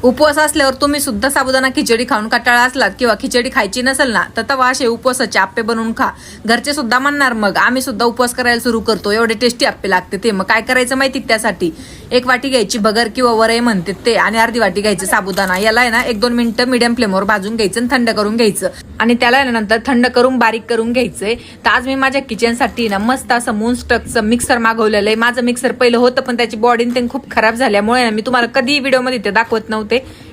उपवास असल्यावर तुम्ही सुद्धा साबुदाणा खिचडी खाऊन कंटाळा असलात किंवा खिचडी खायची नसेल ना, तर तवा असे उपवासाचे आप्पे बनवून खा. घरचे सुद्धा म्हणणार मग आम्ही सुद्धा उपवास करायला सुरू करतो, एवढे टेस्टी आप्पे लागते ते. मग काय करायचं माहिती, त्यासाठी 1 वाटी घ्यायची भगर किंवा वरई म्हणते ते, आणि अर्धी वाटी घ्यायचं साबुदाणा. याला आहे ना 1-2 मिनिटं मीडियम फ्लेमवर भाजून घ्यायचं आणि थंड करून घ्यायचं, आणि त्याला नंतर थंड करून बारीक करून घ्यायचंय. तर आज मी माझ्या किचनसाठी ना मस्त असं मूनस्टकचं मिक्सर मागवलेलं आहे. माझं मिक्सर पहिलं होतं पण त्याची बॉडी ते खूप खराब झाल्यामुळे ना मी तुम्हाला कधी व्हिडिओमध्ये ते दाखवत नव्हते,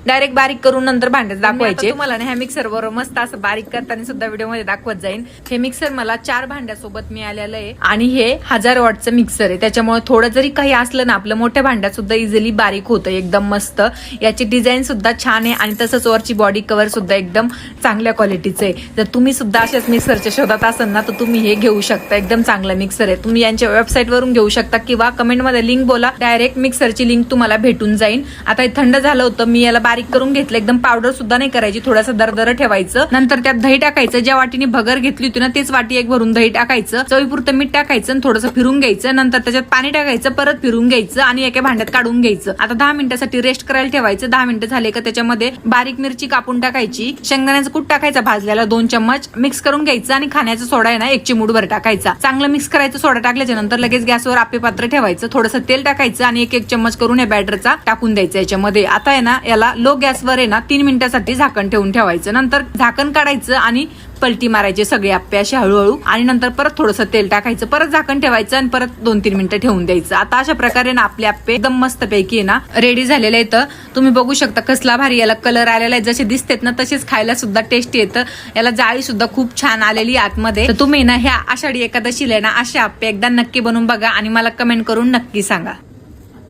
डायरेक्ट बारीक करून नंतर भांड्यात दाखवायचे. तुम्हाला ना ह्या मिक्सर वर मस्त असं बारीक करताना सुद्धा व्हिडिओ मध्ये दाखवत जाईन. हे मिक्सर मला 4 भांड्यासोबत मिळालेलं आहे, आणि हे 1000 वॉटचं मिक्सर आहे. त्याच्यामुळे थोडं जरी काही असलं ना आपलं मोठ्या भांड्यात सुद्धा इझिली बारीक होतं एकदम मस्त. याची डिझाईन सुद्धा छान आहे, आणि तसंच वरची बॉडी कव्हर सुद्धा एकदम चांगल्या क्वालिटीचं आहे. जर तुम्ही सुद्धा अशाच मिक्सरच्या शोधात असाल ना, तर तुम्ही हे घेऊ शकता. एकदम चांगलं मिक्सर आहे. तुम्ही यांच्या वेबसाईट वरून घेऊ शकता, किंवा कमेंटमध्ये लिंक बोला, डायरेक्ट मिक्सरची लिंक तुम्हाला भेटून जाईल. आता हे थंड झालं होतं, मी याला बारीक करून घेतलं. एकदम पावडर सुद्धा नाही करायची, थोडंसं दरदर ठेवायचं. नंतर त्यात दही टाकायचं. ज्या वाटीने भगर घेतली होती ना तेच वाटी 1 भरून दही टाकायचं. चवीपुरतं मीठ टाकायचं आणि थोडंसं फिरून घ्यायचं. नंतर त्याच्यात पाणी टाकायचं, परत फिरून घ्यायचं आणि एका भांड्यात काढून घ्यायचं. आता 10 मिनिटासाठी रेस्ट करायला ठेवायचं. 10 मिनिटं झाले का त्याच्यामध्ये बारीक मिरची कापून टाकायची, शेंगदाण्याचं कूट टाकायचा भाजलेला 2 चम्मच, मिक्स करून घ्यायचं, आणि खाण्याचा सोडा आहे ना 1 चिमूटभर टाकायचा. चांगलं मिक्स करायचं. सोडा टाकल्याच्या नंतर लगेच गॅसवर आप्पे पात्र ठेवायचं. थोडंसं तेल टाकायचं आणि 1-1 चम्मच करून या बॅटरचा टाकून द्यायचं याच्यामध्ये. आता आहे ना याला लो गॅसवर आहे ना 3 मिनिटासाठी झाकण ठेवून ठेवायचं. नंतर झाकण काढायचं आणि पलटी मारायचे सगळे आप्पे असे हळूहळू, आणि नंतर परत थोडंसं तेल टाकायचं, परत झाकण ठेवायचं आणि परत 2-3 मिनिटं ठेवून द्यायचं. आता अशा प्रकारे ना आपले आप्पे एकदम मस्त पैकी आहे ना रेडी झालेले आहेत. तुम्ही बघू शकता कसला भारी याला कलर आलेला आहे. जसे दिसतेत ना तसेच खायला सुद्धा टेस्टी येतं. याला जाळी सुद्धा खूप छान आलेली आतमध्ये. तर तुम्ही ना ह्या आषाढी एकादशीला ना असे आप्पे एकदा नक्की बनवून बघा, आणि मला कमेंट करून नक्की सांगा.